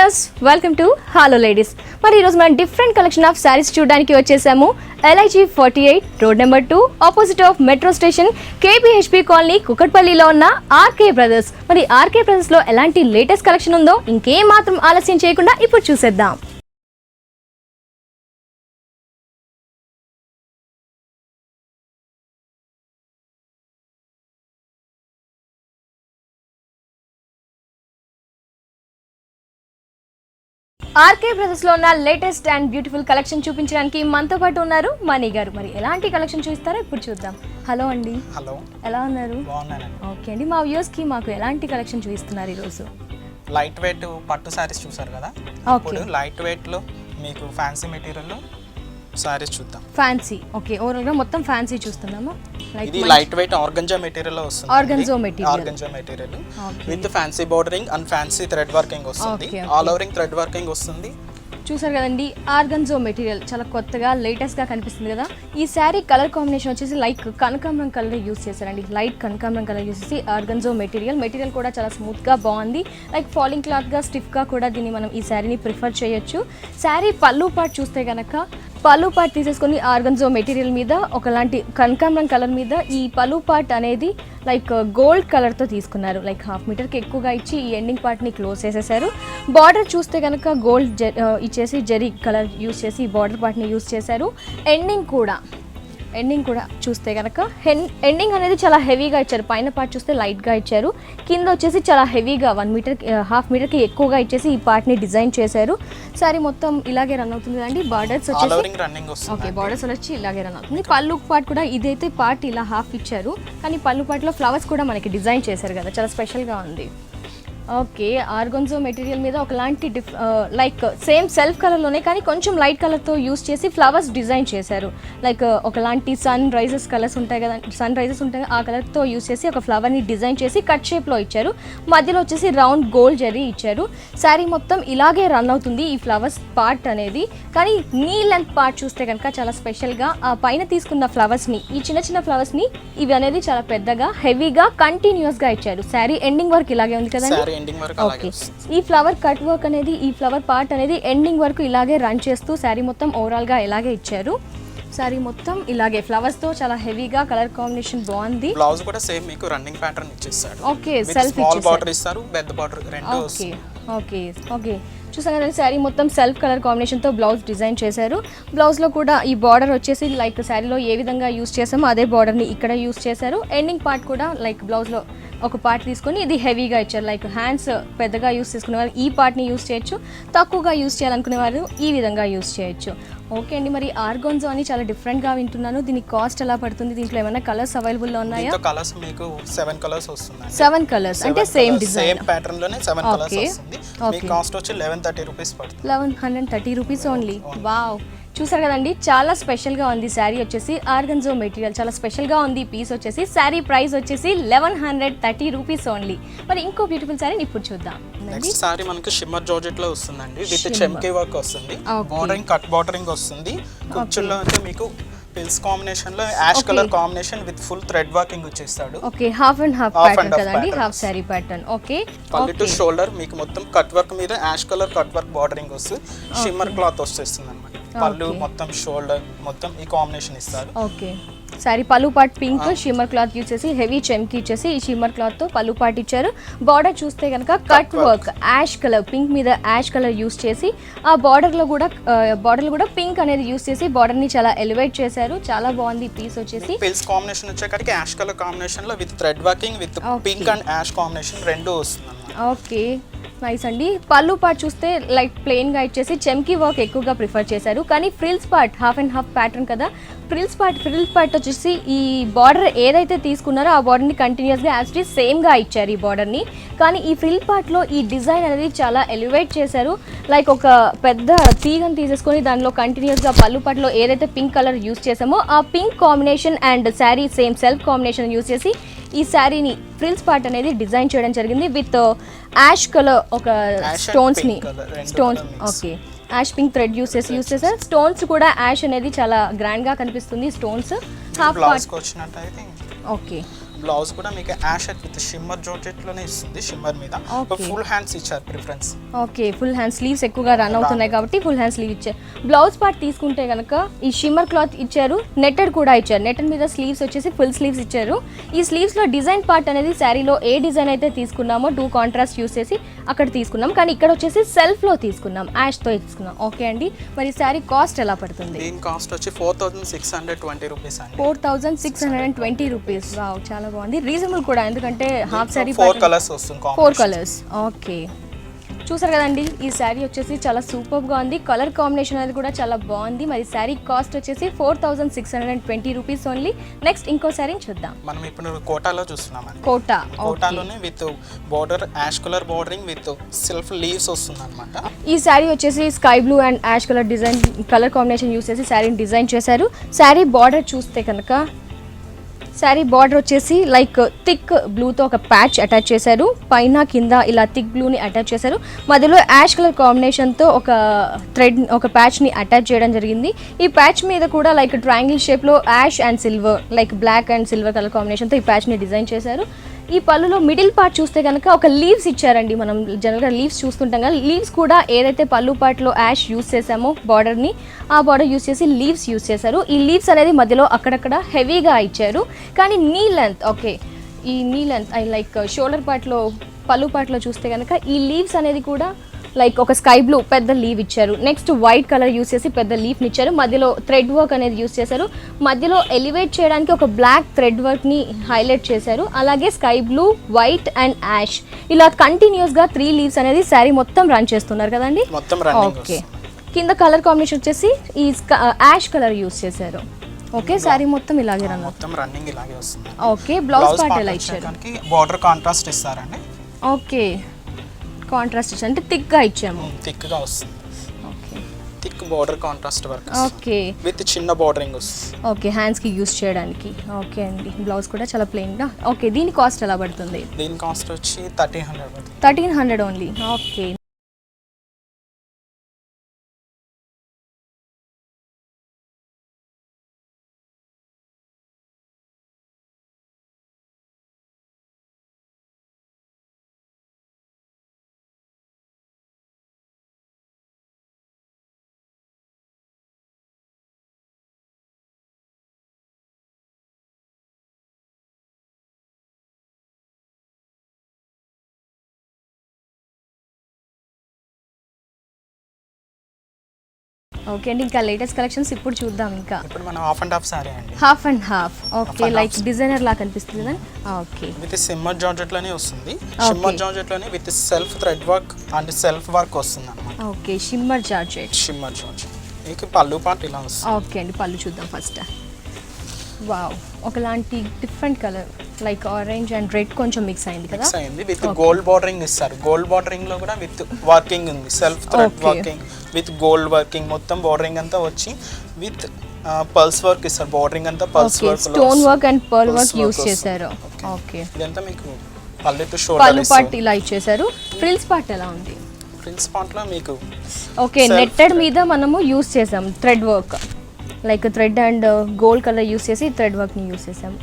Viewers welcome to hello ladies. మరి ఈరోజు మనం డిఫరెంట్ కలెక్షన్ ఆఫ్ శారీస్ చూడడానికి వచ్చేసాము. LIG 48 road number 2 opposite of metro station KPHP colony కుకట్పల్లిలో ఉన్న ఆర్కే బ్రదర్స్. మరి ఆర్కే బ్రదర్స్ లో ఎలాంటి లేటెస్ట్ కలెక్షన్ ఉందో ఇంకేం మాత్రం ఆలస్యం చేయకుండా ఇప్పుడు చూసేద్దాం. ఆర్కే బ్రదర్స్ లో ఉన్న లేటెస్ట్ అండ్ బ్యూటిఫుల్ కలెక్షన్ చూపించడానికి మనతో పాటు ఉన్నారు మణి గారు. మరి ఎలాంటి కలెక్షన్ చూస్తారో ఇప్పుడు చూద్దాం. హలో అండి. హలో, ఎలా ఉన్నారు? బాగున్నానండి. ఓకే అండి, మా వ్యూయర్స్ కి మాకు ఎలాంటి కలెక్షన్ చూపిస్తున్నారు ఈరోజు? లైట్ వెయిట్ పట్టు సారీస్ చూసారు కదా, ఇప్పుడు లైట్ వెయిట్ లో మీకు ఫ్యాన్సీ మెటీరియల్ లో సారీస్ చూద్దాం. ఫ్యాన్సీ, ఓకే, ఓవరాల్ గా మొత్తం ఫ్యాన్సీ చూస్తున్నాము. ఇది లైట్ వెయిట్ ఆర్గంజా మెటీరియల్ లో వస్తుంది. Organza material with fancy bordering and fancy thread working వస్తుంది. ఆల్ ఓవరింగ్ థ్రెడ్ వర్కింగ్ వస్తుంది. చూసారు కదండి, ఆర్గన్జో మెటీరియల్ చాలా కొత్తగా లేటెస్ట్ గా కనిపిస్తుంది కదా. ఈ శారీ కలర్ కాంబినేషన్ వచ్చేసి లైక్ కనకాంబరం కలర్ యూస్ చేశారండి. లైట్ కనకాంబరం కలర్ యూస్ చేసి ఆర్గన్జో మెటీరియల్ కూడా చాలా స్మూత్ గా బాగుంది. లైక్ ఫాలింగ్ క్లాత్ గా స్టిఫ్ గా కూడా దీన్ని మనం ఈ శారీని ప్రిఫర్ చేయొచ్చు. శారీ పళ్ళు పార్ట్ చూస్తే కనుక పళ్ళు పార్ట్ తీసేసుకొని ఆర్గన్జో మెటీరియల్ మీద ఒకలాంటి కనకాంబరం కలర్ మీద ఈ పళ్ళు పార్ట్ అనేది లైక్ గోల్డ్ కలర్తో తీసుకున్నారు. లైక్ హాఫ్ మీటర్కి ఎక్కువగా ఇచ్చి ఈ ఎండింగ్ పార్ట్ని క్లోజ్ చేసేసారు. బార్డర్ చూస్తే కనుక గోల్డ్ ఇచ్చేసి జరీ కలర్ యూస్ చేసి ఈ బార్డర్ పార్ట్ని యూస్ చేశారు. ఎండింగ్ కూడా చూస్తే కనుక ఎండింగ్ అనేది చాలా హెవీగా ఇచ్చారు. పైన పార్ట్ చూస్తే లైట్గా ఇచ్చారు, కింద వచ్చేసి చాలా హెవీగా 1 మీటర్ హాఫ్ మీటర్కి ఎక్కువగా ఇచ్చేసి ఈ పార్ట్ని డిజైన్ చేశారు. సారీ మొత్తం ఇలాగే రన్ అవుతుంది కదండి. బార్డర్స్ వచ్చేసి ఓకే, బార్డర్స్ వచ్చి ఇలాగే రన్ అవుతుంది. పళ్ళు పార్ట్ కూడా ఇదైతే పార్ట్ ఇలా హాఫ్ ఇచ్చారు, కానీ పళ్ళు పార్ట్లో ఫ్లవర్స్ కూడా మనకి డిజైన్ చేశారు కదా, చాలా స్పెషల్గా ఉంది. ఓకే, ఆర్గన్జో మెటీరియల్ మీద ఒకలాంటి లైక్ సేమ్ సెల్ఫ్ కలర్లోనే కానీ కొంచెం లైట్ కలర్తో యూస్ చేసి ఫ్లవర్స్ డిజైన్ చేశారు. లైక్ ఒకలాంటి సన్ రైజెస్ ఉంటాయి కదా, ఆ కలర్తో యూస్ చేసి ఒక ఫ్లవర్ని డిజైన్ చేసి కట్ షేప్లో ఇచ్చారు. మధ్యలో వచ్చేసి రౌండ్ గోల్డ్ జరీ ఇచ్చారు. శారీ మొత్తం ఇలాగే రన్ అవుతుంది ఈ ఫ్లవర్స్ పార్ట్ అనేది. కానీ నీ లెంత్ పార్ట్ చూస్తే కనుక చాలా స్పెషల్గా ఆ పైన తీసుకున్న ఫ్లవర్స్ని, ఈ చిన్న చిన్న ఫ్లవర్స్ని ఇవి అనేది చాలా పెద్దగా హెవీగా కంటిన్యూస్గా ఇచ్చారు. శారీ ఎండింగ్ వరకు ఇలాగే ఉంది కదండి. ఓకే, ఈ ఫ్లవర్ కట్ వర్క్ అనేది, ఈ ఫ్లవర్ పార్ట్ అనేది ఎండింగ్ వరకు ఇలాగే రన్ చేస్తూ శారీ మొత్తం ఓవరాల్ గా ఇలాగే ఇచ్చారు. శారీ మొత్తం ఇలాగే ఫ్లవర్స్ తో చాలా హెవీగా కలర్ కాంబినేషన్ బాగుంది. బ్లౌజ్ కూడా సేమ్ మీకు రన్నింగ్ ప్యాటర్న్ ఇచ్చేసాడు. ఓకే, సెల్ఫ్ బార్డర్ ఇస్తారు, పెద్ద బార్డర్ రెండు. ఓకే చూసాను కదా, శారీ మొత్తం సెల్ఫ్ కలర్ కాంబినేషన్తో బ్లౌజ్ డిజైన్ చేశారు. బ్లౌజ్లో కూడా ఈ బార్డర్ వచ్చేసి లైక్ శారీలో ఏ విధంగా యూస్ చేసామో అదే బార్డర్ని ఇక్కడ యూస్ చేశారు. ఎండింగ్ పార్ట్ కూడా లైక్ బ్లౌజ్లో ఒక పార్ట్ తీసుకొని ఇది హెవీగా ఇచ్చారు. లైక్ హ్యాండ్స్ పెద్దగా యూస్ చేసుకునే వారు ఈ పార్ట్ని యూస్ చేయొచ్చు, తక్కువగా యూస్ చేయాలనుకునే వారు ఈ విధంగా యూస్ చేయొచ్చు. ఓకే అండి, మరి ఆర్గన్జో అని చాలా డిఫరెంట్గా వింటున్నాను. దీనికి కాస్ట్ ఎలా పడుతుంది? దీంట్లో ఏమైనా కలర్స్ అవైలబుల్లో ఉన్నాయా? కలర్స్ మీకు 7 కలర్స్ వస్తుంది. 7 కలర్స్ అంటే సేమ్ డిజైన్, సేమ్ ప్యాటర్న్ లోనే 7 కలర్స్ వస్తుంది. మీ కాస్ట్ వచ్చి 1130 రూపీస్ పడుతుంది. 1130 రూపీస్ ఓన్లీ. వావ్, చూసారు కదండి, చాలా స్పెషల్గా ఉంది శారీ వచ్చేసి. ఆర్గన్జో మెటీరియల్ చాలా స్పెషల్గా ఉంది. పీస్ వచ్చేసి శారీ ప్రైస్ వచ్చేసి 1130 రూపీస్ ఓన్లీ. మరి ఇంకో బ్యూటిఫుల్ శారీని ఇప్పుడు చూద్దాం. నెక్స్ట్ సారీ మనకి షిమ్మర్ జార్జెట్ లో వస్తుందండి. విత్ చెమ్కీ వర్క్ వస్తుంది, బోర్డరింగ్ కట్ బోర్డరింగ్ వస్తుంది. కుచ్చుల్లో అంటే మీకు పిల్స్ కాంబినేషన్ లో ash colour combination with full thread working వచ్చేస్తాడు. Okay, half and half pattern కదండి, half sari pattern. Okay, pallu to shoulder మీకు మొత్తం కట్ వర్క్ మీద ash colour cut work bordering వస్తుంది. షిమ్మర్ క్లాత్ వచ్చేస్తుంది అన్నమాట. పళ్ళు మొత్తం షోల్డర్ మొత్తం ఈ కాంబినేషన్ ఇస్తారు. ఓకే, సారీ పళ్ళు part pink shimmer cloth use చేసి హెవీ చెమ్కి ఇచ్చేసి ఈ షిమ్మర్ క్లాత్ తో పళ్ళు పార్ట్ ఇచ్చారు. బార్డర్ చూస్తే కనుక cut work ash colour, pink మీద యాష్ కలర్ యూజ్ చేసి ఆ బార్డర్ లో కూడా పింక్ అనేది యూజ్ చేసి బార్డర్ ని చాలా ఎలివేట్ చేశారు. చాలా బాగుంది పీస్ వచ్చేసి. పిల్స్ కాంబినేషన్ వచ్చేసరికి యాష్ కలర్ కాంబినేషన్ లో with thread working with pink and ash combination రెండు వస్తుంది. ఓకే, నైస్ అండి. పళ్ళు పార్ట్ చూస్తే లైక్ ప్లెయిన్ గా ఇచ్చేసి చెమ్కీ వర్క్ ఎక్కువగా ప్రిఫర్ చేశారు. కానీ frills part half and half pattern కదా, ఫ్రిల్స్ పార్ట్ వచ్చేసి ఈ బార్డర్ ఏదైతే తీసుకున్నారో ఆ బార్డర్ని కంటిన్యూస్గా యాజ్ ఇట్ ఈస్ సేమ్గా ఇచ్చారు ఈ బార్డర్ని. కానీ ఈ ఫ్రిల్ పార్ట్లో ఈ డిజైన్ అనేది చాలా ఎలివేట్ చేశారు. లైక్ ఒక పెద్ద తీగను తీసేసుకొని దానిలో కంటిన్యూస్గా పళ్ళు పార్ట్లో ఏదైతే పింక్ కలర్ యూస్ చేసామో ఆ pink combination and sari same self combination use చేసి ఈ శారీని ఫ్రిల్స్ పార్ట్ అనేది డిజైన్ చేయడం జరిగింది. విత్ యాష్ కలర్ ఒక stones. Okay, ash pink thread use చేశారు. స్టోన్స్ కూడా యాష్ అనేది చాలా గ్రాండ్ గా కనిపిస్తుంది. Stones half part. Okay, blouse కూడా మీకు యాష్ విత్ షిమ్మర్ జార్జెట్ లోనే ఇస్తుంది, షిమ్మర్ మీద ఫుల్ హ్యాండ్స్ ఇచ్చారు preference. Okay, full hand sleeves ఎక్కువగా రన్ అవుతున్నాయి కాబట్టి ఫుల్ హ్యాండ్ స్లీవ్ ఇచ్చారు. బ్లౌజ్ పార్ట్ తీసుకుంటే కనుక ఈ షిమ్మర్ క్లాత్ ఇచ్చారు, నెట్టెడ్ కూడా ఇచ్చారు. నెట్టెడ్ మీద స్లీవ్స్ వచ్చేసి ఫుల్ స్లీవ్స్ ఇచ్చారు. ఈ స్లీవ్స్ లో డిజైన్ పార్ట్ అనేది శారీలో ఏ డిజైన్ అయితే తీసుకున్నామో 2 కాంట్రాస్ట్ యూస్ చేసి అక్కడ తీసుకున్నాం, కానీ ఇక్కడ వచ్చేసి సెల్ఫ్ లో తీసుకున్నాం, యాష్ తో తీసుకున్నాం. ఓకే అండి, మరి శారీ కాస్ట్ ఎలా పడుతుంది? దీని కాస్ట్ వచ్చి 4620 రూపీస్ అండి. 4620 రూపీస్. వావ్, చాలా బాగుంది, రీజనబుల్ కూడా, ఎందుకంటే హాఫ్ శారీ 4 కలర్స్ వస్తుంది, 4 కలర్స్. ఓకే, చూసారు కదండి, ఈ శారీ వచ్చేసి చాలా సూపర్గా ఉంది, కలర్ కాంబినేషన్ అనేది కూడా చాలా బాగుంది. మరి శారీ కాస్ట్ వచ్చేసి 4620 రూపీస్ ఓన్లీ. నెక్స్ట్ ఇంకో శారీని చూద్దాం. మనం ఇప్పుడు కోటాలో చూస్తున్నాం. కోటాలోనే with border ash colour bordering with self leaves వస్తుంది అనమాట. ఈ శారీ వచ్చేసి sky blue and ash colour design, colour combination use చేసి శారీని డిజైన్ చేశారు. శారీ బార్డర్ చూస్తే కనుక శారీ బార్డర్ వచ్చేసి లైక్ థిక్ బ్లూతో ఒక ప్యాచ్ అటాచ్ చేశారు, పైన కింద ఇలా థిక్ బ్లూని అటాచ్ చేశారు, మధ్యలో యాష్ కలర్ కాంబినేషన్తో ఒక థ్రెడ్ ఒక ప్యాచ్ని అటాచ్ చేయడం జరిగింది. ఈ ప్యాచ్ మీద కూడా లైక్ ట్రయాంగిల్ షేప్లో ash and silver, like black and silver colour కాంబినేషన్తో ఈ ప్యాచ్ని డిజైన్ చేశారు. ఈ పళ్ళులో మిడిల్ పార్ట్ చూస్తే కనుక ఒక లీవ్స్ ఇచ్చారండి. మనం జనరల్గా లీవ్స్ చూస్తుంటాం కదా, లీవ్స్ కూడా ఏదైతే పళ్ళు పార్ట్లో యాష్ యూస్ చేసామో బార్డర్ని, ఆ బార్డర్ యూస్ చేసి లీవ్స్ యూస్ చేశారు. ఈ లీవ్స్ అనేది మధ్యలో అక్కడక్కడ హెవీగా ఇచ్చారు, కానీ నీ లెంత్ ఓకే, ఈ నీ లెంత్ లైక్ షోల్డర్ పార్ట్లో పళ్ళు పార్ట్లో చూస్తే కనుక ఈ లీవ్స్ అనేది కూడా లైక్ ఒక స్కై బ్లూ పెద్ద లీవ్ ఇచ్చారు. నెక్స్ట్ వైట్ కలర్ యూస్ చేసి పెద్ద లీఫ్ని ఇచ్చారు, మధ్యలో థ్రెడ్ వర్క్ అనేది యూస్ చేశారు, మధ్యలో ఎలివేట్ చేయడానికి ఒక బ్లాక్ థ్రెడ్ వర్క్ని హైలైట్ చేశారు. అలాగే sky blue, white and ash ఇలా కంటిన్యూస్గా 3 లీవ్స్ అనేది శారీ మొత్తం రన్ చేస్తున్నారు కదండి. ఓకే, కింద కలర్ కాంబినేషన్ వచ్చేసి ఈ యాష్ కలర్ యూస్ చేశారు. ఓకే, శారీ మొత్తం ఇలాగే రన్నింగ్ ఇలాగే వస్తుంది. ఓకే, బ్లౌజ్ పార్ట్ ఎలా ఇచ్చారు? బార్డర్ కాంట్రాస్ట్ ఇస్తారండి. ఓకే, కాంట్రాస్ట్ ఇచ్చారు అంటే థిక్గా ఇచ్చాము, థిక్గా వస్తుంది. Okay, thick border contrast work. Okay, with చిన్న బార్డరింగ్ వస్తుంది. ఓకే, హ్యాండ్స్కి యూస్ చేయడానికి. ఓకే అండి, బ్లౌజ్ కూడా చాలా ప్లెయిన్గా. ఓకే, దీని కాస్ట్ ఎలా పడుతుంది? దీని కాస్ట్ వచ్చి 1300 ఓన్లీ. ఓకే, ఓకే అండి, ఇంకా లేటెస్ట్ కలెక్షన్స్ ఇప్పుడు చూద్దాం. ఇంకా ఇప్పుడు మనం హాఫ్ అండ్ హాఫ్ సారీ అండి. Half and half. Okay, like designer లా కనిపిస్తుంది కదా. ఓకే, విత్ సిమ్మర్ జార్జెట్ లోనే వస్తుంది. షిమ్మర్ జార్జెట్ లోనే with self thread work and self work వస్తుంది అన్నమాట. Okay, shimmer georgette. మీకు పళ్ళు పార్ట్ ఇలా వస్తుంది. ఓకే అండి, పళ్ళు చూద్దాం ఫస్ట్. వావ్, ఒకలాంటి different colour like orange and red కొంచెం మిక్స్ అయింది కదా. మిక్స్ అయింది విత్ గోల్డ్ బార్డరింగ్ ఇస్తారు. గోల్డ్ బార్డరింగ్ లో కూడా విత్ వర్కింగ్ ఉంది, self thread working with gold working, మొత్తం బార్డరింగ్ అంతా వచ్చి విత్ పర్ల్స్ వర్క్ ఇస్తారు. బార్డరింగ్ అంతా pearls work, stone work and pearl work use చేశారు. ఓకే, ఇదంతా మీకు పళ్ళు టు షోల్డర్ పళ్ళు పార్ట్ ఇలా ఇచ్చేసారు. ఫ్రిల్స్ పార్ట్ ఎలా ఉంది? ఫ్రిల్స్ పార్ట్ లో మీకు ఓకే, నెట్టెడ్ మీద మనము యూస్ చేసాం thread work, like thread and gold colour use చేసి థ్రెడ్ వర్క్ని యూస్ చేసాం.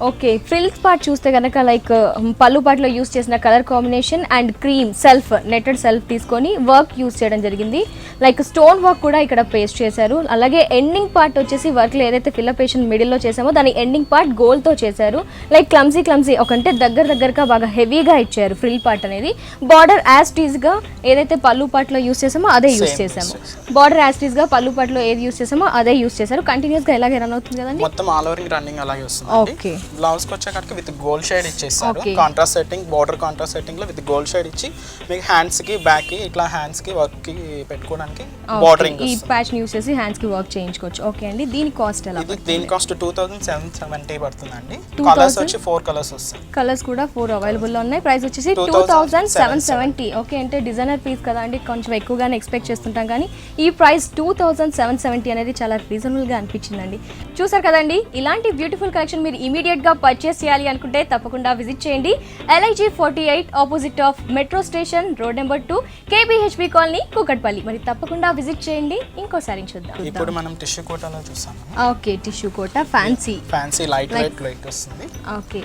ఓకే, ఫ్రిల్స్ పార్ట్ చూస్తే కనుక లైక్ పళ్ళు పార్ట్లో యూస్ చేసిన colour combination and cream self netted self తీసుకొని వర్క్ యూస్ చేయడం జరిగింది. లైక్ స్టోన్ వర్క్ కూడా ఇక్కడ పేస్ట్ చేశారు. అలాగే ఎండింగ్ పార్ట్ వచ్చేసి వర్క్లో ఏదైతే ఫిల్లపేషన్ మిడిల్లో చేసామో దాని ఎండింగ్ పార్ట్ గోల్డ్తో చేశారు. లైక్ క్లమ్సీ ఒకంటే దగ్గరగా బాగా హెవీగా ఇచ్చారు ఫ్రిల్ పార్ట్ అనేది. బార్డర్ యాస్టీస్గా ఏదైతే పళ్ళు పార్ట్లో యూస్ చేసామో అదే యూస్ చేసాము. బార్డర్ యాస్టీస్గా పళ్ళు పార్ట్లో ఏది యూస్ చేసామో అదే యూస్ చేశారు. కంటిన్యూస్గా ఎలాగే రన్ అవుతుంది కదండి, మొత్తం ఆల్ ఓవర్ రన్నింగ్ అలాగే వస్తుంది. ఓకే, బ్లౌజ్ కి వచ్చేసరికి విత్ గోల్డ్ షేడ్ ఇచ్చేస్తారు. Contrast setting, border contrast setting లో విత్ గోల్డ్ షేడ్ ఇచ్చి మీకు హ్యాండ్స్ కి బ్యాక్ కి ఇట్లా హ్యాండ్స్ కి వర్క్ కి పెట్టుకోవడానికి బార్డరింగ్ ఈ ప్యాచ్ ని యూస్ చేసి హ్యాండ్స్ కి వర్క్ చేయించుకోవచ్చు. ఓకే అండి, దీని కాస్ట్ ఎలా? దీని కాస్ట్ 2770 పడుతుందండి. కలర్స్ వచ్చి 4 కలర్స్ వస్తాయి. కలర్స్ కూడా 4 అవైలబుల్ లో ఉన్నాయి. ప్రైస్ వచ్చేసి 2770. ఓకే, అంటే డిజైనర్ పీస్ కదా అండి, కొంచెం ఎక్కువగానే ఎక్స్పెక్ట్ చేస్తుంటాం, కానీ ఈ ప్రైస్ 2770 అనేది చాలా రీజనబుల్ గా అనిపించిందండి. చూసారు కదండి, ఇలాంటి బ్యూటిఫుల్ కలెక్షన్ మీరు ఇమీడియట్ గా పర్చేస్ చేయాలి అనుకుంటే తప్పకుండా విజిట్ చేయండి. LIG 48 opposite of metro station, road number 2, KBHB colony, Kukatpally. మరి తప్పకుండా విజిట్ చేయండి. ఇంకోసారి చూద్దాం. ఇప్పుడు మనం టిష్యూ కోటాలో చూస్తాం. ఓకే, టిష్యూ కోట ఫ్యాన్సీ లైట్ వస్తుంది. ఓకే,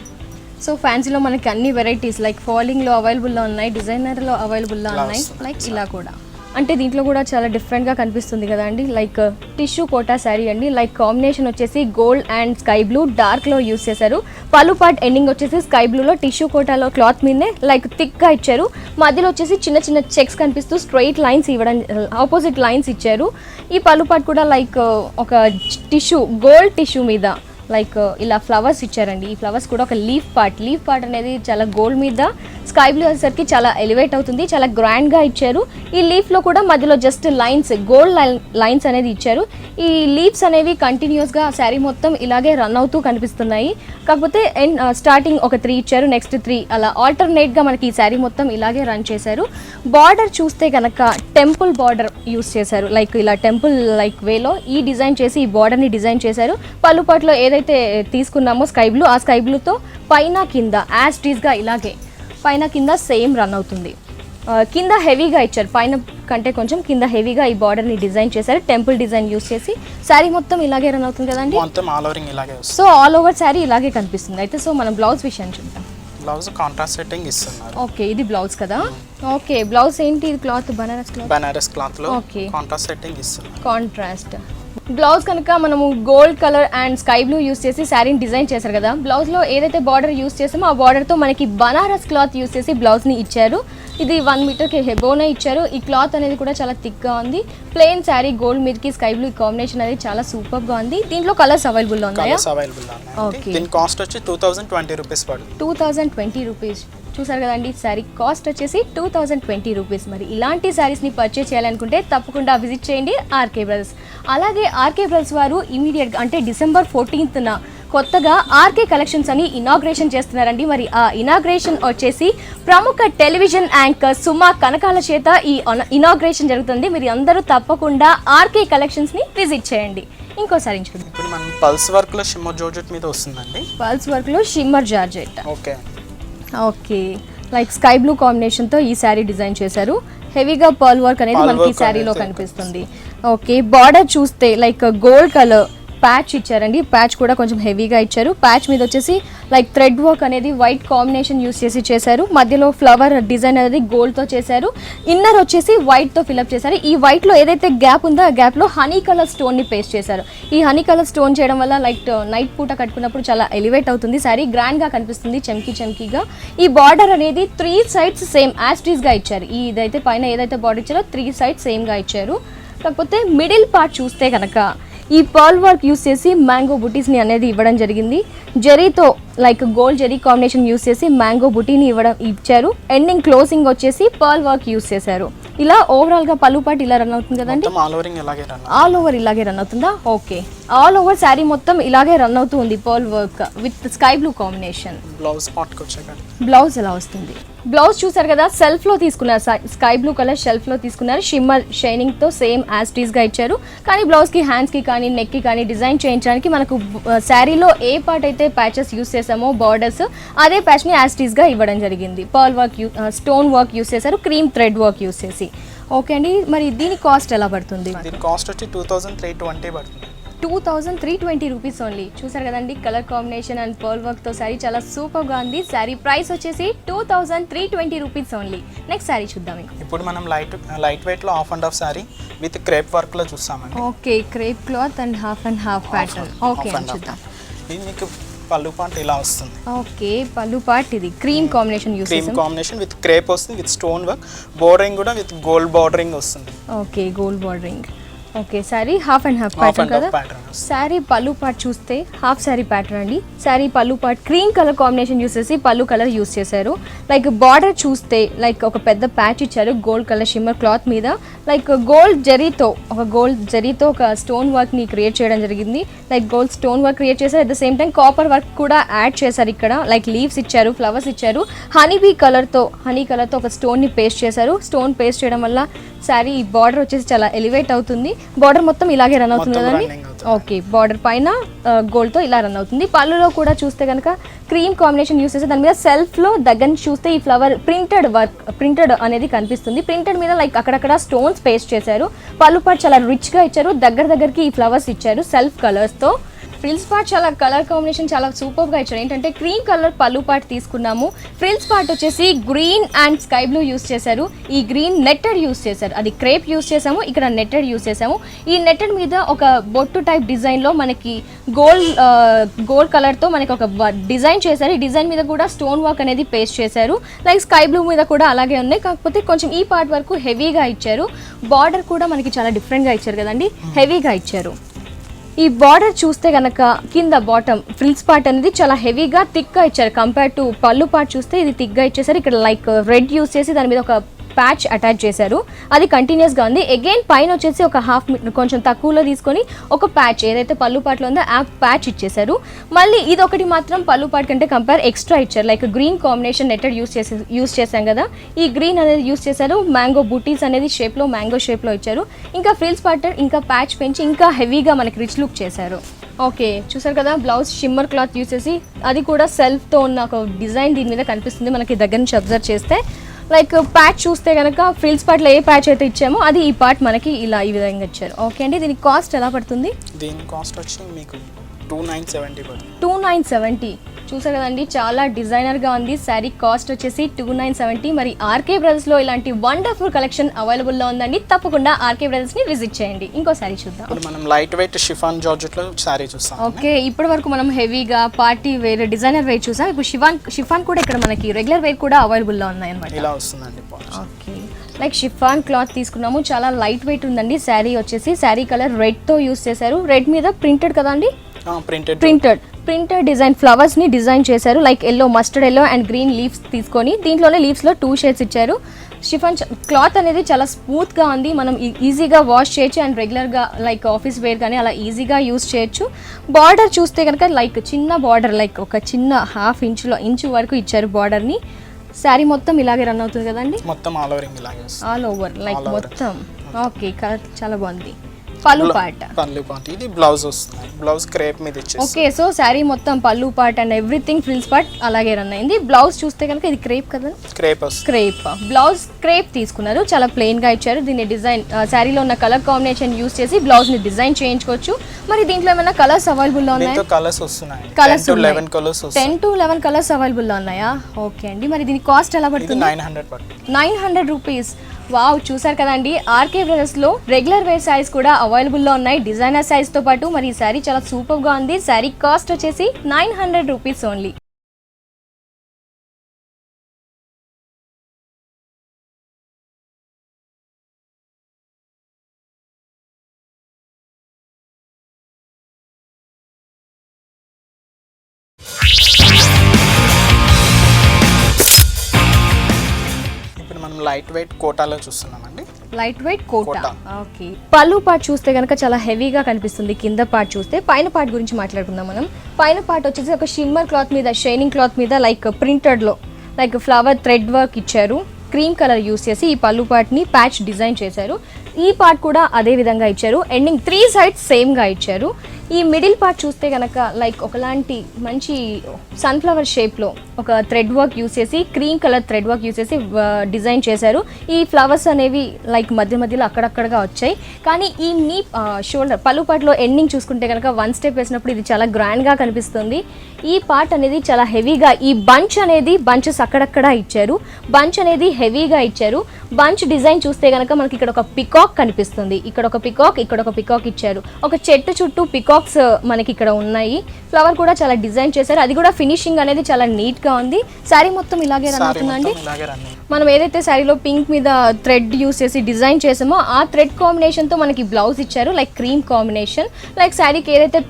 సో ఫ్యాన్సీలో మనకి అన్ని వెరైటీస్ లైక్ ఫాలింగ్లో అవైలబుల్లో ఉన్నాయి, డిజైనర్లో అవైలబుల్లో ఉన్నాయి, లైక్ ఇలా కూడా. అంటే దీంట్లో కూడా చాలా డిఫరెంట్గా కనిపిస్తుంది కదా అండి. లైక్ టిష్యూ కోటా శారీ అండి. లైక్ కాంబినేషన్ వచ్చేసి గోల్డ్ అండ్ స్కై బ్లూ డార్క్లో యూస్ చేశారు. పళ్ళు పార్ట్ ఎండింగ్ వచ్చేసి స్కై బ్లూలో టిష్యూ కోటాలో క్లాత్ మీదనే లైక్ థిక్గా ఇచ్చారు. మధ్యలో వచ్చేసి చిన్న చిన్న చెక్స్ కనిపిస్తూ స్ట్రైట్ లైన్స్ ఇవ్వడం, ఆపోజిట్ లైన్స్ ఇచ్చారు. ఈ పళ్ళు పార్ట్ కూడా లైక్ ఒక టిష్యూ, గోల్డ్ టిష్యూ మీద లైక్ ఇలా ఫ్లవర్స్ ఇచ్చారండి. ఈ ఫ్లవర్స్ కూడా ఒక లీఫ్ పార్ట్ అనేది చాలా గోల్డ్ మీద స్కై బ్లూ వచ్చేసరికి చాలా ఎలివేట్ అవుతుంది, చాలా గ్రాండ్గా ఇచ్చారు. ఈ లీఫ్లో కూడా మధ్యలో జస్ట్ లైన్స్, గోల్డ్ లైన్స్ అనేది ఇచ్చారు. ఈ లీవ్స్ అనేవి కంటిన్యూస్గా శారీ మొత్తం ఇలాగే రన్ అవుతూ కనిపిస్తున్నాయి. కాకపోతే స్టార్టింగ్ ఒక 3 ఇచ్చారు, నెక్స్ట్ 3 అలా ఆల్టర్నేట్గా మనకి ఈ శారీ మొత్తం ఇలాగే రన్ చేశారు. బార్డర్ చూస్తే కనుక టెంపుల్ బార్డర్ యూస్ చేశారు. లైక్ ఇలా టెంపుల్ లైక్ వేలో ఈ డిజైన్ చేసి ఈ బార్డర్ని డిజైన్ చేశారు. పళ్ళు పాటలో ఏదైతే తీసుకున్నామో స్కై బ్లూ, ఆ స్కై బ్లూతో పైన కింద యాజ్ టీజ్గా ఇలాగే పైన కింద సేమ్ రన్ అవుతుంది. కింద హెవీగా ఇచ్చారు, పైన కంటే కొంచెం కింద హెవీగా ఈ బార్డర్ని డిజైన్ చేశారు. టెంపుల్ డిజైన్ యూస్ చేసి శారీ మొత్తం ఇలాగే రన్ అవుతుంది కదండి. సో ఆల్ ఓవర్ శారీ ఇలాగే కనిపిస్తుంది. అయితే సో మనం బ్లౌజ్ విషయం చూద్దాం. బ్లౌజ్ కాంట్రాస్ట్ సెట్టింగ్ ఇస్తున్నారు. ఓకే, ఇది బ్లౌజ్ కదా. ఓకే, బ్లౌజ్ ఏంటి? ఇది క్లాత్ బనారస్ క్లాత్ లో కాంట్రాస్ట్ సెట్టింగ్ ఇస్తున్నారు. కాంట్రాస్ట్ బ్లౌజ్ కనుక మనము gold colour and sky blue use చేసి శారీని డిజైన్ చేశారు కదా. బ్లౌజ్లో ఏదైతే బార్డర్ యూస్ చేసామో ఆ బార్డర్తో మనకి బనారస్ క్లాత్ యూస్ చేసి బ్లౌజ్ని ఇచ్చారు. ఇది 1 మీటర్కి హెబోనే ఇచ్చారు. ఈ క్లాత్ అనేది కూడా చాలా థిక్గా ఉంది. ప్లెయిన్ శారీ గోల్డ్ మీదకి స్కై బ్లూ కాంబినేషన్ అనేది చాలా సూపర్గా ఉంది. దీంట్లో కలర్స్ అవైలబుల్లో ఉన్నాయా? ఓకే, దీని కాస్ట్ వచ్చి 2020 రూపీస్ పడుతుంది. 2020 రూపీస్. చూసారు కదండి, శారీ కాస్ట్ వచ్చేసి 2020 రూపీస్. మరి ఇలాంటి శారీస్ని పర్చేస్ చేయాలనుకుంటే తప్పకుండా విజిట్ చేయండి ఆర్కే బ్రదర్స్. అలాగే ఆర్కే బ్రదర్స్ వారు ఇమీడియట్గా అంటే December 14th కొత్తగా ఆర్కే కలెక్షన్స్ అని ఇనాగ్రేషన్ చేస్తున్నారండి. మరి ఆ ఇనాగ్రేషన్ వచ్చేసి ప్రముఖ టెలివిజన్ యాంకర్ సుమా కనకాల చేత ఈ ఇనాగ్రేషన్ జరుగుతుంది. మీరు అందరూ తప్పకుండా ఆర్కే కలెక్షన్స్ని విజిట్ చేయండి. ఇంకోసారి ఇప్పుడు మనం పల్స్ వర్క్లో షిమ్మర్ జార్జెట్ మీద వస్తుందండి. పల్స్ వర్క్లో shimmer georgette. Okay okay, like sky blue కాంబినేషన్తో ఈ శారీ డిజైన్ చేశారు. హెవీగా పర్ల్ వర్క్ అనేది మనకి శారీలో కనిపిస్తుంది. ఓకే, బార్డర్ చూస్తే లైక్ గోల్డ్ కలర్ ప్యాచ్ ఇచ్చారండి. ప్యాచ్ కూడా కొంచెం హెవీగా ఇచ్చారు. ప్యాచ్ మీద వచ్చేసి లైక్ థ్రెడ్ వర్క్ అనేది వైట్ కాంబినేషన్ యూస్ చేసి చేశారు. మధ్యలో ఫ్లవర్ డిజైన్ అనేది గోల్డ్తో చేశారు. ఇన్నర్ వచ్చేసి వైట్తో ఫిల్అప్ చేశారు. ఈ వైట్లో ఏదైతే గ్యాప్ ఉందో ఆ గ్యాప్లో హనీ కలర్ స్టోన్ని పేస్ట్ చేశారు. ఈ హనీ కలర్ స్టోన్ చేయడం వల్ల లైక్ నైట్ పూట కట్టుకున్నప్పుడు చాలా ఎలివేట్ అవుతుంది. శారీ గ్రాండ్గా కనిపిస్తుంది, చమ్కీగా. ఈ బార్డర్ అనేది 3 sides సేమ్ యాజ్ టీజ్గా ఇచ్చారు. ఇదైతే పైన ఏదైతే బార్డర్ ఇచ్చారో 3 sides సేమ్గా ఇచ్చారు. కాకపోతే మిడిల్ పార్ట్ చూస్తే కనుక ఈ పర్ల్ వర్క్ యూస్ చేసి మ్యాంగో బుటీస్ని అనేది ఇవ్వడం జరిగింది. జరీతో like gold zari combination use చేసి మ్యాంగో బుటీని ఇచ్చారు. ఎండింగ్ క్లోజింగ్ వచ్చేసి పర్ల్ వర్క్ యూస్ చేశారు. ఇలా ఓవరాల్గా పళ్ళు పాటు ఇలా రన్ అవుతుంది కదండి. ఆల్ ఓవర్ ఇలాగే రన్ అవుతుందా? ఓకే, ఆల్ ఓవర్ శారీ మొత్తం ఇలాగే రన్ అవుతూ ఉంది pearl work with sky blue combination. Blouse ఎలా వస్తుంది? బ్లౌజ్ చూసారు కదా, సెల్ఫ్లో తీసుకున్నారు. స్కై బ్లూ కలర్ షెల్ఫ్లో తీసుకున్నారు. షిమ్మర్ షైనింగ్తో సేమ్ యాజ్ టీజ్గా ఇచ్చారు. కానీ బ్లౌజ్కి హ్యాండ్స్కి కానీ నెక్కి కానీ డిజైన్ చేయించడానికి మనకు శారీలో ఏ పార్ట్ అయితే ప్యాచెస్ యూస్ చేసామో బార్డర్స్, అదే ప్యాచ్ని యాజ్ టీజ్గా ఇవ్వడం జరిగింది. Pearl work stone work use చేశారు, క్రీమ్ థ్రెడ్ వర్క్ యూస్ చేసి. ఓకే అండి, మరి దీని కాస్ట్ ఎలా పడుతుంది? దీని కాస్ట్ వచ్చి 2320 పడుతుంది. 2320 రూపీస్ ఓన్లీ. చూసారు కదండి, కలర్ కాంబినేషన్ అండ్ పర్ల్ వర్క్తో శారీ చాలా సూపర్గా ఉంది. శారీ ప్రైస్ వచ్చేసి 2320 రూపీస్ ఓన్లీ. నెక్స్ట్ శారీ చూద్దాం. ఇప్పుడు మనం లైట్ వెయిట్లో half and half sari with crepe వర్క్లో చూస్తామండి. Okay, crepe cloth and half pattern. Okay చూద్దాం. ఇది మీకు పళ్ళు పార్ట్ ఇలా వస్తుంది. ఓకే, పళ్ళు పార్ట్ ఇది క్రీమ్ కాంబినేషన్ యూస్ చేసాం. క్రీమ్ కాంబినేషన్ విత్ క్రేప్ వస్తుంది, విత్ స్టోన్ వర్క్. బోర్డరింగ్ కూడా విత్ గోల్డ్ బోర్డరింగ్ వస్తుంది. Okay, gold bordering. Okay, sari half and half pattern కదా. శారీ పళ్ళు పార్ట్ చూస్తే హాఫ్ శారీ ప్యాటర్న్ అండి. Sari pallu part cream colour combination use చేసి pallu colour use చేశారు. Like border చూస్తే like ఒక పెద్ద ప్యాచ్ ఇచ్చారు గోల్డ్ కలర్ షిమ్మర్ క్లాత్ మీద. లైక్ గోల్డ్ జరీతో ఒక స్టోన్ వర్క్ని క్రియేట్ చేయడం జరిగింది. Like gold stone work create చేశారు. At the same time copper work కూడా యాడ్ చేశారు. ఇక్కడ లైక్ లీవ్స్ ఇచ్చారు, ఫ్లవర్స్ ఇచ్చారు. హనీ కలర్తో ఒక స్టోన్ని పేస్ట్ చేశారు. స్టోన్ పేస్ట్ చేయడం వల్ల శారీ బార్డర్ వచ్చేసి చాలా ఎలివేట్ అవుతుంది. బార్డర్ మొత్తం ఇలాగే రన్ అవుతుంది కదండి. ఓకే, బార్డర్ పైన గోల్డ్తో ఇలా రన్ అవుతుంది. పళ్ళులో కూడా చూస్తే కనుక క్రీమ్ కాంబినేషన్ యూస్ చేస్తే దాని మీద సెల్ఫ్లో దగ్గర చూస్తే ఈ ఫ్లవర్ ప్రింటెడ్ అనేది కనిపిస్తుంది. ప్రింటెడ్ మీద లైక్ అక్కడక్కడ స్టోన్స్ పేస్ట్ చేశారు. పళ్ళు పాటు చాలా రిచ్గా ఇచ్చారు. దగ్గరికి ఈ ఫ్లవర్స్ ఇచ్చారు సెల్ఫ్ కలర్స్తో. ఫ్రిల్స్ పార్ట్ చాలా కలర్ కాంబినేషన్ చాలా సూపర్గా ఇచ్చారు. ఏంటంటే క్రీమ్ కలర్ పళ్ళు పార్ట్ తీసుకున్నాము. ఫ్రిల్స్ పార్ట్ వచ్చేసి green and sky blue use చేశారు. ఈ గ్రీన్ నెట్టెడ్ యూస్ చేశారు, అది క్రేప్ యూస్ చేసాము, ఇక్కడ నెట్టెడ్ యూస్ చేసాము. ఈ నెట్టెడ్ మీద ఒక బొట్టు టైప్ డిజైన్లో మనకి గోల్డ్ కలర్తో మనకి ఒక డిజైన్ చేశారు. ఈ డిజైన్ మీద కూడా స్టోన్ వర్క్ అనేది పేస్ట్ చేశారు. లైక్ స్కై బ్లూ మీద కూడా అలాగే ఉన్నాయి, కాకపోతే కొంచెం ఈ పార్ట్ వరకు హెవీగా ఇచ్చారు. బార్డర్ కూడా మనకి చాలా డిఫరెంట్గా ఇచ్చారు కదండి, హెవీగా ఇచ్చారు. ఈ బార్డర్ చూస్తే కనుక కింద బాటమ్ ఫ్రిల్స్ పార్ట్ అనేది చాలా హెవీగా థిక్గా ఇచ్చారు. కంపేర్ టు పళ్ళు పార్ట్ చూస్తే ఇది థిక్గా ఇచ్చేసారు. ఇక్కడ లైక్ రెడ్ యూస్ చేసి దాని మీద ఒక ప్యాచ్ అటాచ్ చేశారు, అది కంటిన్యూస్గా ఉంది. అగైన్ పైన వచ్చేసి ఒక హాఫ్ కొంచెం తక్కువలో తీసుకొని ఒక ప్యాచ్ ఏదైతే పళ్ళు పాటలో ఉందో ఆ ప్యాచ్ ఇచ్చేసారు. మళ్ళీ ఇది ఒకటి మాత్రం పళ్ళు పాట్ కంటే కంపేర్ ఎక్స్ట్రా ఇచ్చారు. Like green combination netted use చేసాం కదా, ఈ గ్రీన్ అనేది యూస్ చేశారు. మ్యాంగో బూటీస్ అనేది షేప్లో మ్యాంగో షేప్లో ఇచ్చారు. ఇంకా ఫ్రిల్స్ పార్ట్ ఇంకా ప్యాచ్ పెంచి ఇంకా హెవీగా మనకి రిచ్ లుక్ చేశారు. ఓకే, చూసారు కదా బ్లౌజ్ షిమ్మర్ క్లాత్ యూస్ చేసి, అది కూడా సెల్ఫ్తో ఉన్న ఒక డిజైన్ దీని మీద కనిపిస్తుంది మనకి దగ్గర నుంచి అబ్జర్వ్ చేస్తే. లైక్ ప్యాచ్ చూస్తే కనుక ఫ్రిల్స్ పార్ట్లో ఏ ప్యాచ్ అయితే ఇచ్చామో అది ఈ పార్ట్ మనకి ఇలా ఈ విధంగా ఇచ్చారు. ఓకే అండి, దీనికి కాస్ట్ ఎలా పడుతుంది? దీని కాస్ట్ వచ్చి మీకు 2970 పడుతుంది. 2970 చూసారు కదండి, చాలా డిజైనర్గా ఉంది. శారీ కాస్ట్ వచ్చేసి 2970. మరి ఆర్కే బ్రదర్స్లో ఇలాంటి వండర్ఫుల్ కలెక్షన్ అవైలబుల్లో ఉందండి. తప్పకుండా ఆర్కే బ్రదర్స్ని విజిట్ చేయండి. ఇంకో శారీ చూద్దాం. ఇప్పుడు మనం లైట్ వెయిట్ షిఫాన్ జార్జెట్లో శారీ చూస్తాం. ఓకే, ఇప్పటి వరకు మనం హెవీగా పార్టీ వేర్ డిజైనర్ వేర్ చూసాం. ఇప్పుడు షిఫాన్ కూడా ఇక్కడ మనకి రెగ్యులర్ వేర్ కూడా అవైలబుల్లో ఉన్నాయి అనమాట. ఇలా వస్తుందండి. ఓకే, లైక్ షిఫాన్ క్లాత్ తీసుకున్నాము, చాలా లైట్ వెయిట్ ఉందండి. శారీ వచ్చేసి శారీ కలర్ రెడ్తో యూస్ చేశారు. రెడ్ మీద ప్రింటెడ్ కదండి, ప్రింటెడ్ డిజైన్ ఫ్లవర్స్ ని డిజైన్ చేశారు. Like yellow, mustard yellow and green leaves తీసుకొని దీంట్లోనే లీవ్స్లో 2 షేడ్స్ ఇచ్చారు. షిఫాన్ క్లాత్ అనేది చాలా స్మూత్గా ఉంది, మనం ఈజీగా వాష్ చేయొచ్చు అండ్ రెగ్యులర్గా లైక్ ఆఫీస్ వేర్ కానీ అలా ఈజీగా యూస్ చేయొచ్చు. బార్డర్ చూస్తే కనుక లైక్ చిన్న బార్డర్, లైక్ ఒక చిన్న హాఫ్ ఇంచు వరకు ఇచ్చారు బార్డర్ని. శారీ మొత్తం ఇలాగే రన్ అవుతుంది కదండి, మొత్తం ఆల్ ఓవర్ లైక్ మొత్తం. ఓకే, కలర్ చాలా బాగుంది. పళ్ళు పార్ట్ ఇది బ్లౌజ్ వస్తుంది, బ్లౌజ్ క్రేప్ మీద ఇచ్చేసి. ఓకే, సో శారీ మొత్తం పళ్ళు part and everything frills part అలాగే రన్ అయింది. బ్లౌజ్ చూస్తే కనుక ఇది క్రేప్ కదా, క్రేప్ బ్లౌజ్ క్రేప్ తీసుకున్నారు, చాలా ప్లెయిన్ గా ఇచ్చారు. దీన్ని డిజైన్ శారీలో ఉన్న కలర్ కాంబినేషన్ యూస్ చేసి బ్లౌజ్ ని డిజైన్ చేయించుకోవచ్చు. మరి దీంట్లో ఏమైనా కలర్స్ అవైలబుల్ లో ఉన్నాయా? కలర్స్ వస్తున్నాయి, 10 to 11 కలర్స్ అవైలబుల్ లో ఉన్నాయా? ఓకే అండి, మరి దీని కాస్ట్ ఎలా పడుతుంది? 900 రూపీస్. వావ్, చూసారు కదండి, ఆర్కే బ్రదర్స్లో రెగ్యులర్ వేర్ సైజ్ కూడా అవైలబుల్లో ఉన్నాయి, డిజైనర్ సైజ్తో పాటు. మరి ఈ శారీ చాలా సూపర్గా ఉంది. శారీ కాస్ట్ వచ్చేసి 900 రూపీస్ ఓన్లీ. లైట్ వెయిట్ కోటాలో చూస్తున్నామండి. Light weight quota. ఓకే, పళ్ళు పార్ట్ చూస్తే కనుక చాలా హెవీగా కనిపిస్తుంది. కింద పార్ట్ చూస్తే, పైన పార్ట్ గురించి మాట్లాడుకుందాం మనం. పైన పార్ట్ వచ్చేసి ఒక షిమ్మర్ క్లాత్ మీద, షైనింగ్ క్లాత్ మీద లైక్ ప్రింటెడ్లో లైక్ ఫ్లవర్ థ్రెడ్ వర్క్ ఇచ్చారు. క్రీమ్ కలర్ యూస్ చేసి ఈ పళ్ళు పార్ట్ని ప్యాచ్ డిజైన్ చేశారు. ఈ పార్ట్ కూడా అదే విధంగా ఇచ్చారు. ఎండింగ్ 3 సైడ్స్ సేమ్గా ఇచ్చారు. ఈ మిడిల్ పార్ట్ చూస్తే కనుక లైక్ ఒకలాంటి మంచి సన్ఫ్లవర్ షేప్లో ఒక థ్రెడ్ వర్క్ యూస్ చేసి, cream colour thread work use చేసి డిజైన్ చేశారు. ఈ ఫ్లవర్స్ అనేవి లైక్ మధ్యలో అక్కడక్కడగా వచ్చాయి. కానీ ఈ నీ షోల్డర్ పళ్ళు పార్ట్లో ఎండింగ్ చూసుకుంటే కనుక 1 స్టెప్ వేసినప్పుడు ఇది చాలా గ్రాండ్గా కనిపిస్తుంది. ఈ పార్ట్ అనేది చాలా హెవీగా, ఈ బంచెస్ అక్కడక్కడ ఇచ్చారు. బంచ్ అనేది హెవీగా ఇచ్చారు. బంచ్ డిజైన్ చూస్తే కనుక మనకి ఇక్కడ ఒక పికాక్ కనిపిస్తుంది. ఇక్కడ ఒక పికాక్ ఇచ్చారు. ఒక చెట్టు చుట్టూ పికాక్స్ మనకి ఇక్కడ ఉన్నాయి. ఫ్లవర్ కూడా చాలా డిజైన్ చేశారు. అది కూడా ఫినిషింగ్ అనేది చాలా నీట్ గా ఉంది. శారీ మొత్తం ఇలాగే రన్ అవుతుందండి. మనం ఏదైతే శారీలో పింక్ మీద థ్రెడ్ యూస్ చేసి డిజైన్ చేసామో ఆ థ్రెడ్ కాంబినేషన్ తో మనకి బ్లౌజ్ ఇచ్చారు, లైక్ క్రీమ్ కాంబినేషన్. లైక్ శారీకి ఏదైతే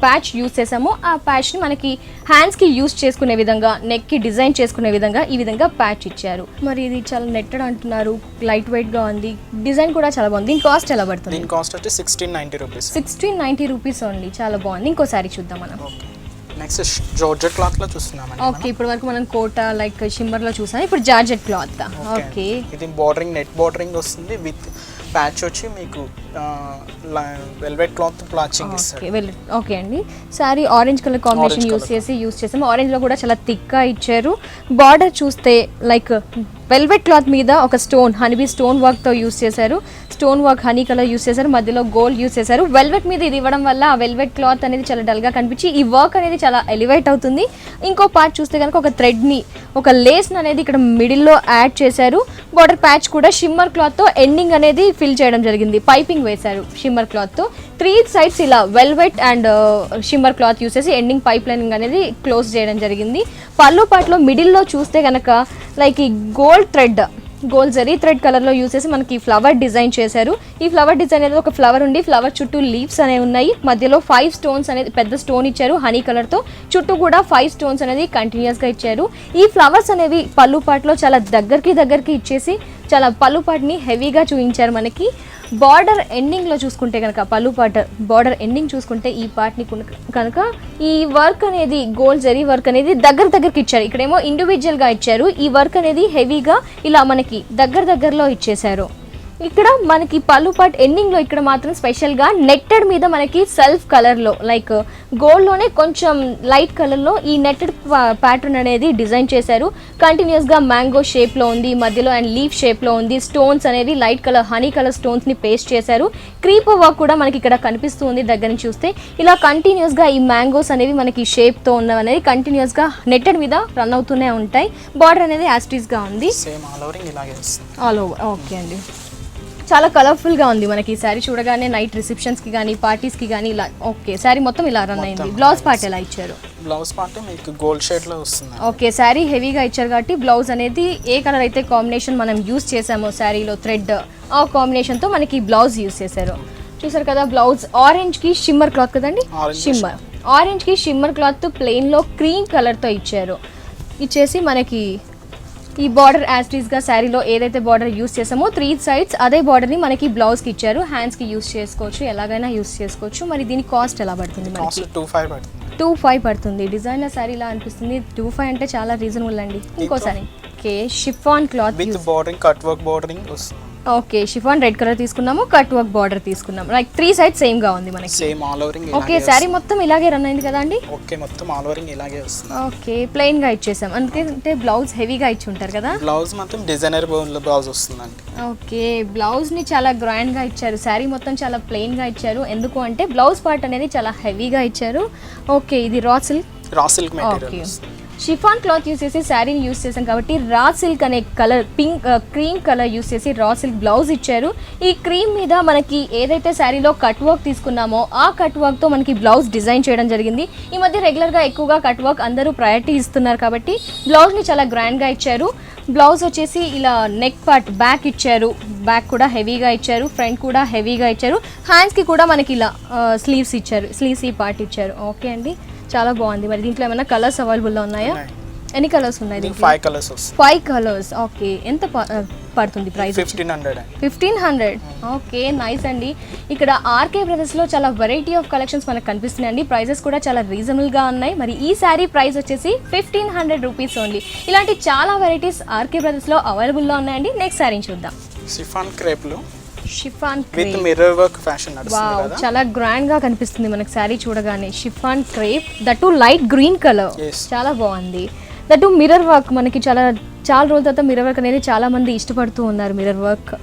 ప్యాచ్ యూస్ చేసామో ఆ ప్యాచ్ ని మనకి హ్యాండ్స్ కి యూస్ చేసుకునే విధంగా, నెక్ కి డిజైన్ చేసుకునే విధంగా ఈ విధంగా ప్యాచ్ ఇచ్చారు. మరి ఇది చాలా నెట్టెడ్ అంటున్నారు, లైట్ వెయిట్ గా ఉంది, డిజైన్ కూడా చాలా బాగుంది. దీని కాస్ట్ ఎలా పడుతుంది? దీని కాస్ట్ వచ్చి 1690 రూపీస్. 1690 rupees only. చాలా బాగుంది. ఇంకోసారి చూద్దాం మనం. నెక్స్ట్ జార్జెట్ క్లాత్ లో చూస్తున్నామండి. ఓకే, ఇప్పుడు వరకు మనం కోటా లైక్ షిమ్మర్ లో చూసాం, ఇప్పుడు జార్జెట్ క్లాత్. ఓకే, ఇది బోర్డరింగ్, నెట్ బోర్డరింగ్ వస్తుంది విత్ ప్యాచ్ వచ్చి మీకు వెల్వెట్ క్లాత్ ప్లాచింగ్ ఇస్తారు. ఓకే అండి, sorry orange colour combination use చేసాము. ఆరెంజ్ లో కూడా చాలా థిక్ గా ఇచ్చారు. బార్డర్ చూస్తే లైక్ వెల్వెట్ క్లాత్ మీద ఒక స్టోన్ హనీబీ స్టోన్ వర్క్తో యూస్ చేశారు. Stone work honey colour use చేశారు, మధ్యలో గోల్డ్ యూస్ చేశారు. వెల్వెట్ మీద ఇది ఇవ్వడం వల్ల ఆ వెల్వెట్ క్లాత్ అనేది చాలా డల్గా కనిపించి ఈ వర్క్ అనేది చాలా ఎలివేట్ అవుతుంది. ఇంకో పార్ట్ చూస్తే కనుక ఒక థ్రెడ్ని, ఒక లేస్ని అనేది ఇక్కడ మిడిల్లో యాడ్ చేశారు. బార్డర్ ప్యాచ్ కూడా షిమ్మర్ క్లాత్తో ఎండింగ్ అనేది ఫిల్ చేయడం జరిగింది. పైపింగ్ వేశారు షిమ్మర్ క్లాత్తో. 3 సైడ్స్ ఇలా velvet and shimmer cloth use చేసి ఎండింగ్ పైప్ లైనింగ్ అనేది క్లోజ్ చేయడం జరిగింది. పళ్ళు పాటలో మిడిల్లో చూస్తే కనుక లైక్ ఈ గోల్డ్ జరీ థ్రెడ్ కలర్లో యూస్ చేసి మనకి ఫ్లవర్ డిజైన్ చేశారు. ఈ ఫ్లవర్ డిజైన్ అనేది ఒక ఫ్లవర్ ఉండి ఫ్లవర్ చుట్టూ లీవ్స్ అనేవి ఉన్నాయి. మధ్యలో 5 స్టోన్స్ అనేది పెద్ద స్టోన్ ఇచ్చారు హనీ కలర్తో. చుట్టూ కూడా 5 స్టోన్స్ అనేది కంటిన్యూస్గా ఇచ్చారు. ఈ ఫ్లవర్స్ అనేవి పళ్ళు పాటలో చాలా దగ్గరికి ఇచ్చేసి చాలా పళ్ళు పాటని హెవీగా చూపించారు మనకి. బార్డర్ ఎండింగ్లో చూసుకుంటే కనుక పళ్ళు పాట బార్డర్ ఎండింగ్ చూసుకుంటే ఈ పార్ట్ని కనుక ఈ వర్క్ అనేది గోల్డ్ జరీ వర్క్ అనేది దగ్గరికి ఇచ్చారు. ఇక్కడేమో ఇండివిజువల్గా ఇచ్చారు. ఈ వర్క్ అనేది హెవీగా ఇలా మనకి దగ్గరలో ఇచ్చేశారు. ఇక్కడ మనకి పళ్ళు పార్ట్ ఎండింగ్లో ఇక్కడ మాత్రం స్పెషల్గా నెట్టెడ్ మీద మనకి సెల్ఫ్ కలర్లో లైక్ గోల్డ్లోనే కొంచెం లైట్ కలర్లో ఈ నెట్టెడ్ ప్యాటర్న్ అనేది డిజైన్ చేశారు. కంటిన్యూస్గా మ్యాంగో షేప్లో ఉంది, మధ్యలో అండ్ లీఫ్ షేప్లో ఉంది. స్టోన్స్ అనేవి లైట్ కలర్ హనీ కలర్ స్టోన్స్ని పేస్ట్ చేశారు. క్రీపర్ వర్క్ కూడా మనకి ఇక్కడ కనిపిస్తూ ఉంది దగ్గర నుంచి చూస్తే. ఇలా కంటిన్యూస్గా ఈ మ్యాంగోస్ అనేవి మనకి షేప్తో ఉన్నవి అనేది కంటిన్యూస్గా నెట్టెడ్ మీద రన్ అవుతూనే ఉంటాయి. బార్డర్ అనేది యాస్టీస్గా ఉంది. ఆల్ ఓవర్ ఓకే అండి. చాలా కలర్ఫుల్గా ఉంది మనకి ఈ శారీ చూడగానే. నైట్ రిసెప్షన్స్కి కానీ పార్టీస్కి కానీ ఇలా ఓకే శారీ మొత్తం ఇలా రన్ అయింది. బ్లౌజ్ పార్ట్ ఎలా ఇచ్చారు? బ్లౌజ్ పార్ట్ మీకు గోల్డ్ షేడ్లో వస్తుంది. ఓకే శారీ హెవీగా ఇచ్చారు కాబట్టి బ్లౌజ్ అనేది ఏ కలర్ అయితే కాంబినేషన్ మనం యూస్ చేసామో శారీలో థ్రెడ్ ఆ కాంబినేషన్తో మనకి బ్లౌజ్ యూస్ చేశారు. చూసారు కదా బ్లౌజ్ ఆరెంజ్కి షిమ్మర్ క్లాత్ కదండి, షిమ్మర్ ఆరెంజ్కి షిమ్మర్ క్లాత్ ప్లెయిన్లో క్రీమ్ కలర్తో ఇచ్చారు. ఇచ్చేసి మనకి ఈ బార్డర్ యాస్టీస్గా శారీలో ఏదైతే బార్డర్ యూస్ చేసామో 3 సైడ్స్ అదే బార్డర్ని మనకి బ్లౌజ్కి ఇచ్చారు. హ్యాండ్స్కి యూస్ చేసుకోవచ్చు, ఎలాగైనా యూస్ చేసుకోవచ్చు. మరి దీని కాస్ట్ ఎలా పడుతుంది? మనకి 2,500 పడుతుంది. డిజైనర్ శారీ ఇలా అనిపిస్తుంది. 2,500 అంటే చాలా రీజనబుల్ అండి. ఇంకోసారి okay chiffon cloth with bordering cut work bordering వస్తుంది. ఓకే షిఫాన్ రెడ్ కలర్ తీసుకున్నాము, కట్ వర్క్ బార్డర్ తీసుకున్నాం. లైక్ 3 సైడ్స్ సేమ్ గా ఉంది మనకి. సేమ్ ఆల్ ఓవరింగ్. ఓకే శారీ మొత్తం ఇలాగే రన్ అయింది కదా అండి? ఓకే మొత్తం ఆల్ ఓవరింగ్ ఇలాగే వస్తుంది. ఓకే ప్లెయిన్ గా ఇచ్చేసాం అందుకే బ్లౌజ్ హెవీగా ఇచ్చి ఉంటారు కదా. బ్లౌజ్ మొత్తం డిజైనర్ బ్లౌజ్ వస్తుందండి. ఓకే బ్లౌజ్ ని చాలా గ్రాండ్ గా ఇచ్చారు. శారీ మొత్తం చాలా ప్లెయిన్ గా ఇచ్చారు. ఎందుకు అంటే బ్లౌజ్ పార్ట్ అనేది చాలా హెవీగా ఇచ్చారు. ఓకే ఇది raw silk material. Chiffon cloth use చేసి శారీని యూస్ చేసాం కాబట్టి రా సిల్క్ అనే colour pink cream colour use చేసి రా సిల్క్ బ్లౌజ్ ఇచ్చారు. ఈ క్రీమ్ మీద మనకి ఏదైతే శారీలో కట్ వర్క్ తీసుకున్నామో ఆ కట్ వర్క్తో మనకి బ్లౌజ్ డిజైన్ చేయడం జరిగింది. ఈ మధ్య రెగ్యులర్గా ఎక్కువగా కట్ వర్క్ అందరూ ప్రయారిటీ ఇస్తున్నారు కాబట్టి బ్లౌజ్ని చాలా గ్రాండ్గా ఇచ్చారు. బ్లౌజ్ వచ్చేసి ఇలా నెక్ పార్ట్ బ్యాక్ ఇచ్చారు, బ్యాక్ కూడా హెవీగా ఇచ్చారు, ఫ్రంట్ కూడా హెవీగా ఇచ్చారు. హ్యాండ్స్కి కూడా మనకి ఇలా స్లీవ్స్ ఇచ్చారు, స్లీవ్స్ ఈ పార్ట్ ఇచ్చారు. ఓకే అండి చాలా బాగుంది. మరి దీంట్లో ఏమైనా కలర్స్ అవైలబుల్లో ఉన్నాయా? ఎన్ని కలర్స్ ఉన్నాయి? 5 కలర్స్ వస్తాయి. 5 కలర్స్. ఓకే ఎంత పడుతుంది ప్రైస్? 1500. ఓకే నైస్ అండి. ఇక్కడ ఆర్కే బ్రదర్స్లో చాలా వెరైటీ ఆఫ్ కలెక్షన్స్ మనకు కనిపిస్తున్నాయండి. ప్రైజెస్ కూడా చాలా రీజనబుల్గా ఉన్నాయి. మరి ఈ శారీ ప్రైస్ వచ్చేసి 1500 రూపీస్ ఓన్లీ. ఇలాంటి చాలా వెరైటీస్ ఆర్కే బ్రదర్స్లో అవైలబుల్లో ఉన్నాయండి. నెక్స్ట్ శారీ చూద్దాం. షిఫాన్ క్రేప్లో chiffon with mirror work fashion నడుస్తుంది కదా. చాలా గ్రాండ్ గా కనిపిస్తుంది మనకి శారీ చూడగానే. Chiffon crepe that light green colour చాలా బాగుంది. దట్టు మిర్రర్ వర్క్ మనకి చాలా రోజుల తర్వాత మిర్రర్ వర్క్ అనేది చాలా మంది ఇష్టపడుతూ ఉన్నారు. మిర్రర్ వర్క్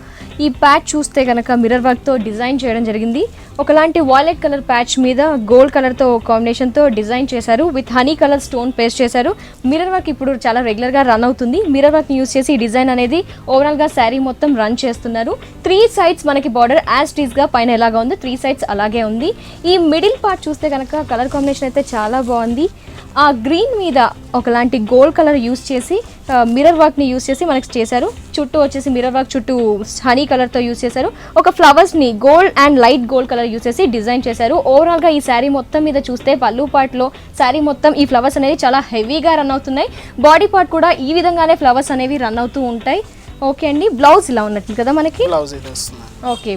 ఈ ప్యాచ్ చూస్తే కనుక మిర్రర్ వర్క్తో డిజైన్ చేయడం జరిగింది. ఒకలాంటి వాయిలెట్ కలర్ ప్యాచ్ మీద గోల్డ్ కలర్తో కాంబినేషన్తో డిజైన్ చేశారు. With honey colour stone paste చేశారు. మిర్రర్ వర్క్ ఇప్పుడు చాలా రెగ్యులర్గా రన్ అవుతుంది. మిర్రర్ వర్క్ని యూస్ చేసి ఈ డిజైన్ అనేది ఓవరాల్గా శారీ మొత్తం రన్ చేస్తున్నారు. 3 సైడ్స్ మనకి బార్డర్ యాజ్ టీస్గా పైన ఎలాగా ఉంది 3 సైడ్స్ అలాగే ఉంది. ఈ మిడిల్ పార్ట్ చూస్తే కనుక కలర్ కాంబినేషన్ అయితే చాలా బాగుంది. ఆ గ్రీన్ మీద ఒకలాంటి గోల్డ్ కలర్ యూస్ చేసి మిర్రర్ వర్క్ని యూస్ చేసి మనకి చేశారు. చుట్టూ వచ్చేసి మిర్రర్ వర్క్ చుట్టూ హనీ కలర్తో యూస్ చేశారు. ఒక ఫ్లవర్స్ని gold and light gold colour use చేసి డిజైన్ చేశారు. ఓవరాల్గా ఈ శారీ మొత్తం మీద చూస్తే పళ్ళు పార్ట్లో శారీ మొత్తం ఈ ఫ్లవర్స్ అనేవి చాలా హెవీగా రన్ అవుతున్నాయి. బాడీ పార్ట్ కూడా ఈ విధంగానే ఫ్లవర్స్ అనేవి రన్ అవుతూ ఉంటాయి. ఓకే అండి బ్లౌజ్ ఇలా ఉన్నట్టు కదా మనకి. ఓకే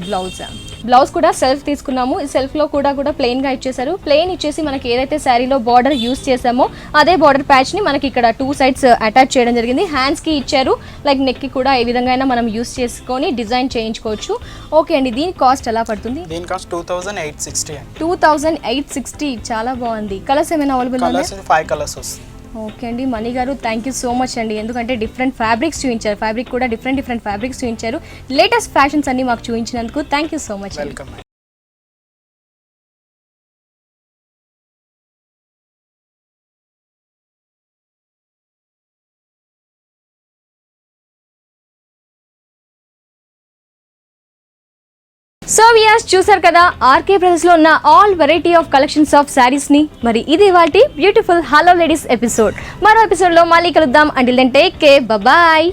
బ్లౌజ్ కూడా సెల్ఫ్ తీసుకున్నాము. ఈ సెల్ఫ్లో కూడా ప్లెయిన్గా ఇచ్చేసారు. ప్లెయిన్ ఇచ్చేసి మనకి ఏదైతే శారీలో బార్డర్ యూస్ చేసామో అదే బార్డర్ ప్యాచ్ని మనకి ఇక్కడ 2 సైడ్స్ అటాచ్ చేయడం జరిగింది. హ్యాండ్స్కి ఇచ్చారు. లైక్ నెక్కి కూడా ఏ విధంగా అయినా మనం యూస్ చేసుకొని డిజైన్ చేయించుకోవచ్చు. ఓకే అండి దీని కాస్ట్ ఎలా పడుతుంది? దీని కాస్ట్ 2860. 2860 చాలా బాగుంది. కలర్స్ ఏమైనా అవైలబుల్? 5 కలర్స్ వస్తుంది. ఓకే అండి మణి గారు, థ్యాంక్ యూ సో మచ్ అండి. ఎందుకంటే డిఫరెంట్ ఫ్యాబ్రిక్స్ చూపించారు, ఫ్యాబ్రిక్ కూడా డిఫరెంట్ ఫ్యాబ్రిక్స్ చూపించారు, లేటెస్ట్ ఫ్యాషన్స్ అన్ని మాకు చూపించినందుకు thank you so much. Welcome. So viewers చూసారు కదా ఆర్కే బ్రదర్స్ లో ఉన్న all variety of collections of saris ని. మరి ఇది వాటి బ్యూటిఫుల్ హలో లేడీస్ ఎపిసోడ్. మరో ఎపిసోడ్ లో మళ్ళీ కలుద్దాం. Until then take care, bye.